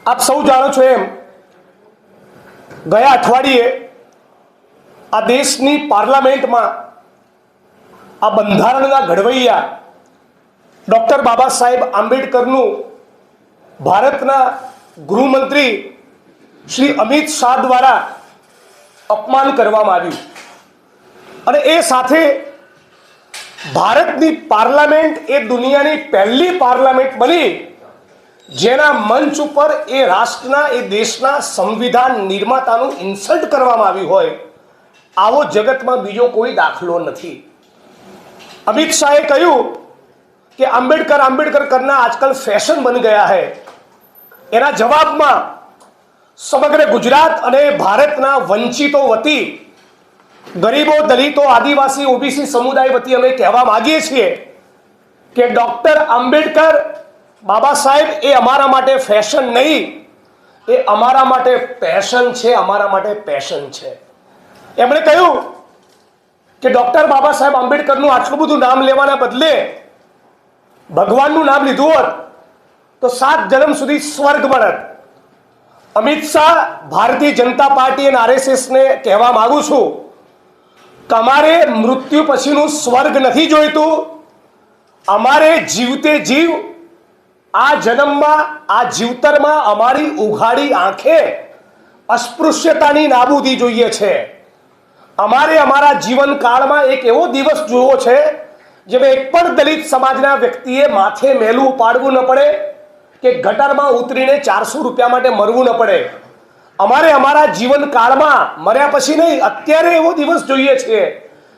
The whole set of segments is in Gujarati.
આપ સૌ જાણો છો એમ ગયા અઠવાડિયે આ દેશની પાર્લામેન્ટમાં આ બંધારણના ઘડવૈયા ડૉક્ટર બાબા સાહેબ આંબેડકરનું ભારતના ગૃહમંત્રી શ્રી અમિત શાહ દ્વારા અપમાન કરવામાં આવ્યું અને એ સાથે ભારતની પાર્લામેન્ટ એ દુનિયાની પહેલી પાર્લામેન્ટ બની જેના મંચ ઉપર એ રાષ્ટ્રના એ દેશના સંવિધાન નિર્માતાનું ઇન્સલ્ટ કરવામાં આવ્યું હોય આવો જગતમાં બીજો કોઈ દાખલો નથી। अमित शाहे કહ્યું કે आंबेडकर आंबेडकर करना आजकल फैशन बन गया है। એના જવાબમાં સમગ્ર ગુજરાત અને ભારતના વંચિતો વતી ગરીબો દલિતો આદિવાસી ઓબીસી સમુદાય વતી અમે કહેવા માંગીએ છીએ કે ડૉક્ટર આંબેડકર બાબા સાહેબ એ અમારા માટે ફેશન નહીં, એ અમારા માટે પેશન છે, અમારા માટે પેશન છે। એમણે કહ્યું કે ડૉક્ટર બાબા સાહેબ આંબેડકરનું આટલું બધું નામ લેવાના બદલે ભગવાનનું નામ લીધું હોત તો 7 જન્મ સુધી સ્વર્ગ મળત। અમિત શાહ ભારતીય જનતા પાર્ટી અને આરએસએસને કહેવા માંગુ છું કે અમારે મૃત્યુ પછીનું સ્વર્ગ નથી જોઈતું, અમારે જીવતે જીવ આ જન્મમાં આ જીવતરમાં અમારી ઉઘાડી આંખે અસ્પૃશ્યતાની નાબૂદી જોઈએ છે। અમારે અમારા જીવનકાળમાં એક એવો દિવસ જોવો છે જેમાં એક પણ દલિત સમાજના વ્યક્તિએ માથે મેલું પાડવું ન પડે કે ગટરમાં ઉતરીને 400 રૂપિયા માટે મરવું ન પડે। અમારે અમારા જીવનકાળમાં મર્યા પછી નહીં, અત્યારે એવો દિવસ જોઈએ છે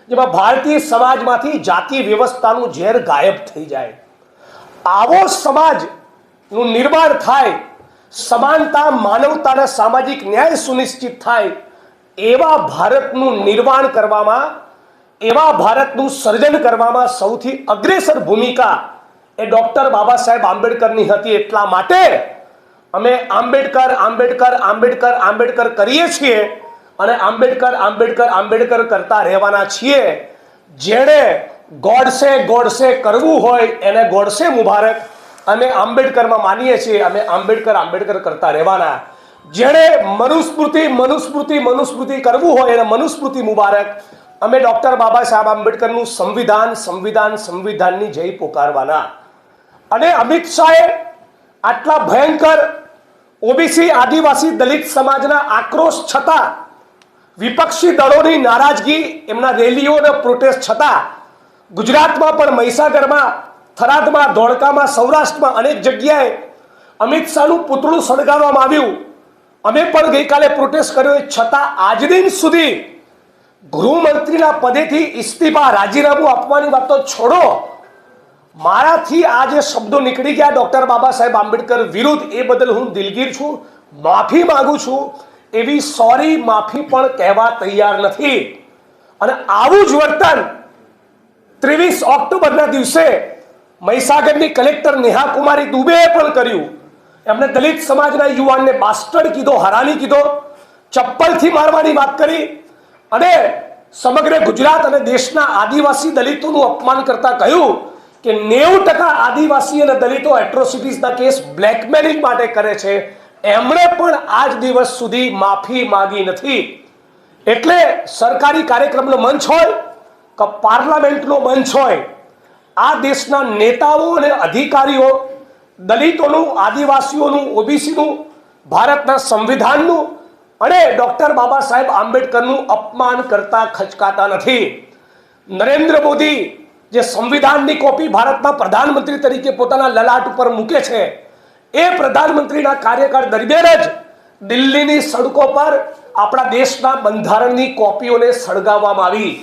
જેમાં ભારતીય સમાજમાંથી જાતિ વ્યવસ્થાનું ઝેર ગાયબ થઈ જાય, આવો સમાજનું નિર્માણ થાય, સમાનતા માનવતાના સામાજિક ન્યાય સુનિશ્ચિત થાય, એવા ભારતનું નિર્માણ કરવામાં, એવા ભારતનું સર્જન કરવામાં સૌથી અગ્રેસર ભૂમિકા એ ડૉક્ટર બાબા સાહેબ આંબેડકરની હતી। એટલા માટે અમે આંબેડકર આંબેડકર આંબેડકર આંબેડકર કરીએ છીએ અને આંબેડકર આંબેડકર આંબેડકર કરતા રહેવાના છીએ। જેણે ગોડસે ગોડસે કરવું હોય એને ગોડસે મુબારક, અમે આંબેડકરમાં માનીએ છીએ, અમે આંબેડકર આંબેડકર કરતા રહેવાના। જેણે મનુસ્મૃતિ મનુસ્મૃતિ મનુસ્મૃતિ કરવું હોય એને મનુસ્મૃતિ મુબારક, અમે ડૉક્ટર બાબા સાહેબ આંબેડકરનું સંવિધાન સંવિધાન સંવિધાનની જય પોકારવાના। અને અમિત શાહે આટલા ભયંકર ઓબીસી આદિવાસી દલિત સમાજના આક્રોશ છતાં, વિપક્ષી દળોની નારાજગી, એમના રેલીઓ અને પ્રોટેસ્ટ છતાં ગુજરાતમાં પણ મહીસાગરમાં, થરાદમાં, ધોળકામાં, સૌરાષ્ટ્રમાં અનેક જગ્યાએ અમિત શાહનું પૂતળું સળગાવવામાં આવ્યું। અમે પણ ગઈકાલે પ્રોટેસ્ટ કર્યો, છતાં આજ દિન સુધી ગૃહમંત્રીના પદેથી ઇસ્તીફા રાજીનામું આપવાની વાત તો છોડો, મારાથી આ જે શબ્દો નીકળી ગયા ડૉક્ટર બાબા સાહેબ આંબેડકર વિરુદ્ધ એ બદલ હું દિલગીર છું, માફી માંગુ છું, એવી સોરી માફી પણ કહેવા તૈયાર નથી। અને આવું જ વર્તન 23 ઓક્ટોબરના દિવસે મહીસાગરની કલેક્ટર નેહા કુમારી દુબેએ પણ કર્યું। એમણે દલિત સમાજના યુવાનને બાસ્ટર્ડ કીધો, હરામી કીધો, ચપ્પલથી મારવાની વાત કરી અને સમગ્ર ગુજરાત અને દેશના આદિવાસી દલિતોનું અપમાન કરતા કહ્યું કે 90% આદિવાસી અને દલિતો એટ્રોસિટીઝના કેસ બ્લેકમેલિંગ માટે કરે છે, એમણે પણ આજ દિવસ સુધી માફી માંગી નથી। એટલે સરકારી કાર્યક્રમનો મંચ હોય કે પાર્લામેન્ટનો મંચ હોય, આ દેશના નેતાઓ અને અધિકારીઓ દલિતોનું, આદિવાસીઓનું, ઓબીસીનું, ભારતના સંવિધાનનું અને ડૉક્ટર બાબા સાહેબ આંબેડકરનું અપમાન કરતા ખચકાતા નથી। નરેન્દ્ર મોદી જે સંવિધાનની કોપી ભારતના પ્રધાનમંત્રી તરીકે પોતાના લલાટ ઉપર મૂકે છે, એ પ્રધાનમંત્રીના કાર્યકાળ દરમિયાન જ દિલ્હીની સડકો પર આપણા દેશના બંધારણની કોપીઓને સળગાવવામાં આવી।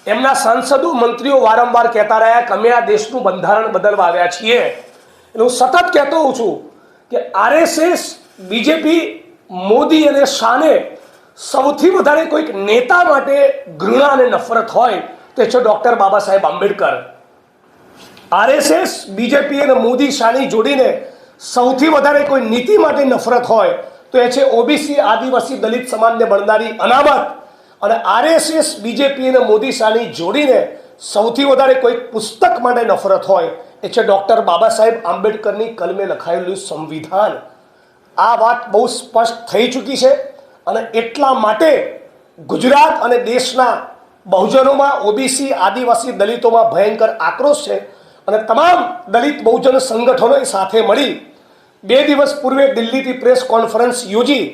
એમના સાંસદો, મંત્રીઓ વારંવાર કહેતા રહ્યા કે અમે આ દેશનું બંધારણ બદલવા આવ્યા છીએ। એટલે હું સતત કહેતો હોઉં છું કે આરએસએસ, બીજેપી, મોદી અને શાહને સૌથી વધારે કોઈક નેતા માટે ઘૃણા અને નફરત હોય તો એ છે doctor Baba Saheb Ambedkar. RSS, BJP અને મોદી શાહની જોડીને સૌથી વધારે કોઈ નીતિ માટે નફરત હોય તો એ છે ઓબીસી આદિવાસી દલિત સમાજને મળનારી અનામત। અને આરએસએસ, બીજેપી અને મોદી શાહની જોડીને સૌથી વધારે કોઈ પુસ્તક માટે નફરત હોય એ છે ડૉક્ટર બાબા સાહેબ આંબેડકરની કલમે લખાયેલું સંવિધાન। આ વાત બહુ સ્પષ્ટ થઈ ચૂકી છે અને એટલા માટે ગુજરાત અને દેશના બહુજનોમાં ઓબીસી આદિવાસી દલિતોમાં ભયંકર આક્રોશ છે અને તમામ દલિત બહુજન સંગઠનોએ સાથે મળી 2 દિવસ પૂર્વે દિલ્હીથી પ્રેસ કોન્ફરન્સ યોજી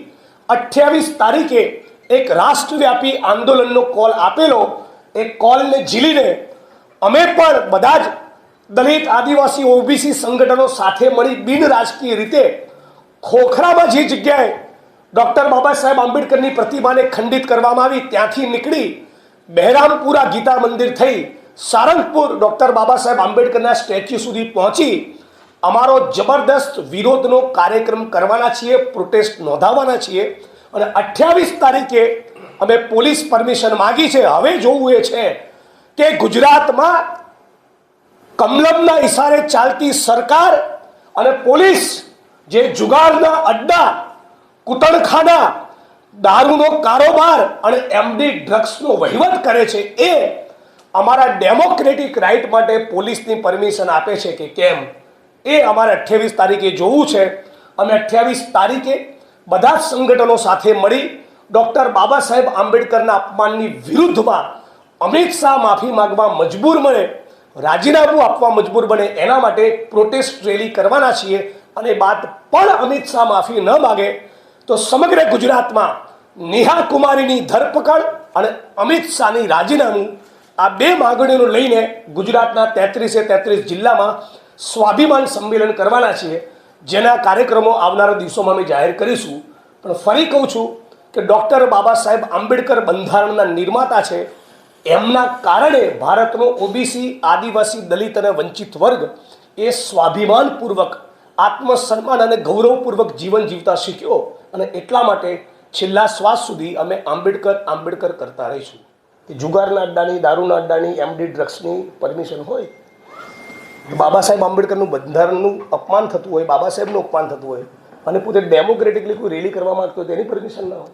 28 તારીખે એક રાષ્ટ્રવ્યાપી આંદોલનનો કોલ આપેલો. એ કોલને ઝીલીને અમે પણ બધા જ દલિત આદિવાસી ઓબીસી સંગઠનો સાથે મળી બિનરાજકીય રીતે ખોખરામાં જે જગ્યાએ ડૉક્ટર બાબા સાહેબ આંબેડકરની પ્રતિમાને ખંડિત કરવામાં આવી ત્યાંથી નીકળી બહેરામપુરા ગીતા મંદિર થઈ સારંગપુર ડૉક્ટર બાબા સાહેબ આંબેડકરના સ્ટેચ્યુ સુધી પહોંચી અમારો જબરદસ્ત વિરોધનો કાર્યક્રમ કરવાના છીએ, પ્રોટેસ્ટ નોંધાવવાના છીએ અને 28 તારીખે અમે પોલીસ પરમિશન માગી છે. હવે જોવું એ છે કે ગુજરાતમાં કમલમના ઇશારે ચાલતી સરકાર અને પોલીસ જે જુગારના અડ્ડા, કૂટણખાના, દારૂનો કારોબાર અને એમડી ડ્રગ્સનો વહીવટ કરે છે એ અમારા ડેમોક્રેટિક રાઇટ માટે પોલીસની પરમિશન આપે છે કે કેમ, એ અમારે 28 તારીખે જોવું છે. અમે 28 તારીખે બધા જ સંગઠનો સાથે મળી ડૉક્ટર બાબા સાહેબ આંબેડકરના અપમાનની વિરુદ્ધમાં અમિત શાહ માફી માગવા મજબૂર બને, રાજીનામું આપવા મજબૂર બને એના માટે પ્રોટેસ્ટ રેલી કરવાના છીએ. અને બાદ પણ અમિત શાહ માફી ન માગે તો સમગ્ર ગુજરાતમાં નેહા કુમારીની ધરપકડ અને અમિત શાહની રાજીનામું, આ 2 માગણીઓ લઈને ગુજરાતના 33 જિલ્લામાં સ્વાભિમાન સંમેલન કરવાના છીએ, જેના કાર્યક્રમો આવનારા દિવસોમાં અમે જાહેર કરીશું. પણ ફરી કહું છું કે ડૉક્ટર બાબા સાહેબ આંબેડકર બંધારણના નિર્માતા છે, એમના કારણે ભારતનો ઓબીસી આદિવાસી દલિત અને વંચિત વર્ગ એ સ્વાભિમાનપૂર્વક આત્મસન્માન અને ગૌરવપૂર્વક જીવન જીવતા શીખ્યો અને એટલા માટે છેલ્લા શ્વાસ સુધી અમે આંબેડકર કરતા રહીશું. કે જુગારના અડ્ડાની, દારૂના અડ્ડાની, એમડી ડ્રગ્સની પરમિશન હોય, બાબા સાહેબ આંબેડકરનું બંધારણનું અપમાન થતું હોય, બાબા સાહેબનું અપમાન થતું હોય અને પોતે ડેમોક્રેટિકલી કોઈ રેલી કરવા માંગતો હોય તેની પરમિશન ના હોય.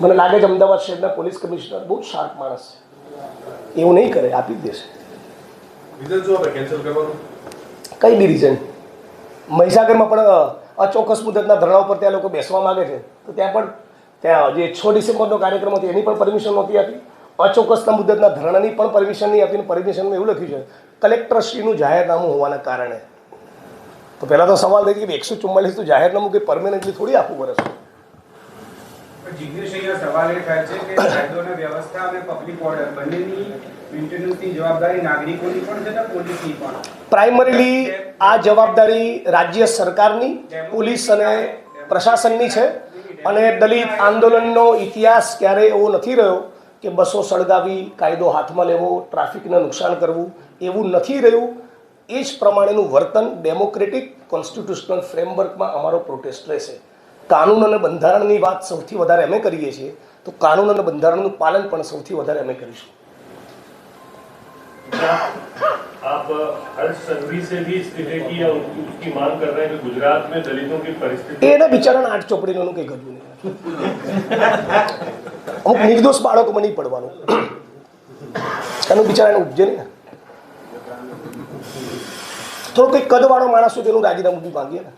મને લાગે છે અમદાવાદ શહેરના પોલીસ કમિશનર બહુ શાર્પ માણસ છે, એવું નહીં કરે, આપી જ દેશે. કઈ બી રીઝન. મહીસાગરમાં પણ અચોક્કસ મુદતના ધરણા ઉપર ત્યાં લોકો બેસવા માંગે છે તો ત્યાં જે 6 ડિસેમ્બરનો કાર્યક્રમ હતો એની પણ પરમિશન નહોતી આપી, અચોક્કસના મુદતના ધરણાની પણ પરમિશન નહીં આપી. પરમિશનમાં એવું લખ્યું છે કલેક્ટરશ્રીનું જાહેરનામું હોવાના કારણે. તો પહેલાં તો સવાલ થઈ કે 144 તો જાહેરનામું કે પરમેનન્ટલી થોડી આપવું પડે છે. જિગ્નેશ, અહીંયા સવાલ એ થાય છે કે કાયદો અને વ્યવસ્થા અને પબ્લિક ઓર્ડર બંનેની મેન્ટેનન્સની જવાબદારી નાગરિકોની પણ છે ને પોલીસની પણ. પ્રાઇમરીલી આ જવાબદારી રાજ્ય સરકારની, પોલીસ અને પ્રશાસનની છે. અને દલિત આંદોલનનો ઇતિહાસ ક્યારેય એવો નથી રહ્યો કે બસો સળગાવી, કાયદો હાથમાં લેવો, ટ્રાફિકને નુકસાન કરવું, એવું નથી રહ્યું. એ જ પ્રમાણેનું વર્તન ડેમોક્રેટિક કોન્સ્ટિટ્યુશનલ ફ્રેમવર્કમાં અમારો પ્રોટેસ્ટ રહેશે. કાનૂન અને બંધારણની વાત સૌથી વધારે અમે કરીએ છીએ તો કાનૂન અને બંધારણનું પાલન પણ સૌથી વધારે અમે કરીશું. आप हर संघी से भी इस्तीफे की या उसकी मांग कर रहे हैं कि गुजरात में दलितों की परिस्थिति એના બિચારાના 8 ચોપડીનું કંઈ ગજવું નહીં. અમુક નિર્દોષ બાળકોમાં નહીં પડવાનું, એનું બિચારાને ઉપજે નહીં. થોડો કંઈક કદવાળો માણસ હોય તેનું રાજીનામું બી માંગીએ ને.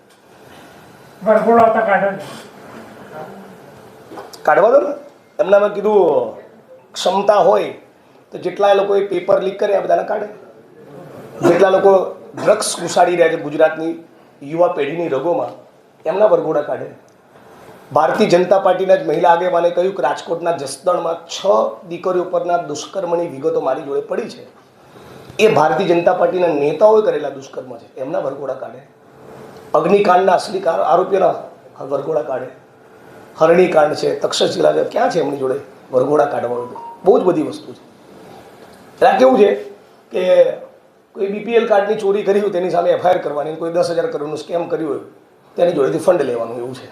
કાઢવા દો ને. એમનામાં કીધું ક્ષમતા હોય તો જેટલા લોકોએ પેપર લીક કરે આ બધાને કાઢે. જેટલા લોકો ડ્રગ્સ ઘુસાડી રહ્યા છે ગુજરાતની યુવા પેઢીની રગોમાં, એમના વરઘોડા કાઢે. ભારતીય જનતા પાર્ટીના જ મહિલા આગેવાને કહ્યું કે રાજકોટના જસદણમાં 6 દીકરીઓ પરના દુષ્કર્મની વિગતો મારી જોડે પડી છે. એ ભારતીય જનતા પાર્ટીના નેતાઓએ કરેલા દુષ્કર્મ છે, એમના વરઘોડા કાઢે. અગ્નિકાંડના અસલી આરોપીઓના વરઘોડા કાઢે. હરણીકાંડ છે, તક્ષશિલા છે, ક્યાં છે એમની જોડે વરઘોડા કાઢવાનું? બહુ જ બધી વસ્તુ છે. એટલે કેવું છે કે કોઈ બીપીએલ કાર્ડની ચોરી કરી હોય તેની સામે એફઆઈઆર કરવાની, કોઈ 10,000 કરોડનું સ્કેમ કર્યું હોય તેની જોડેથી ફંડ લેવાનું, એવું છે.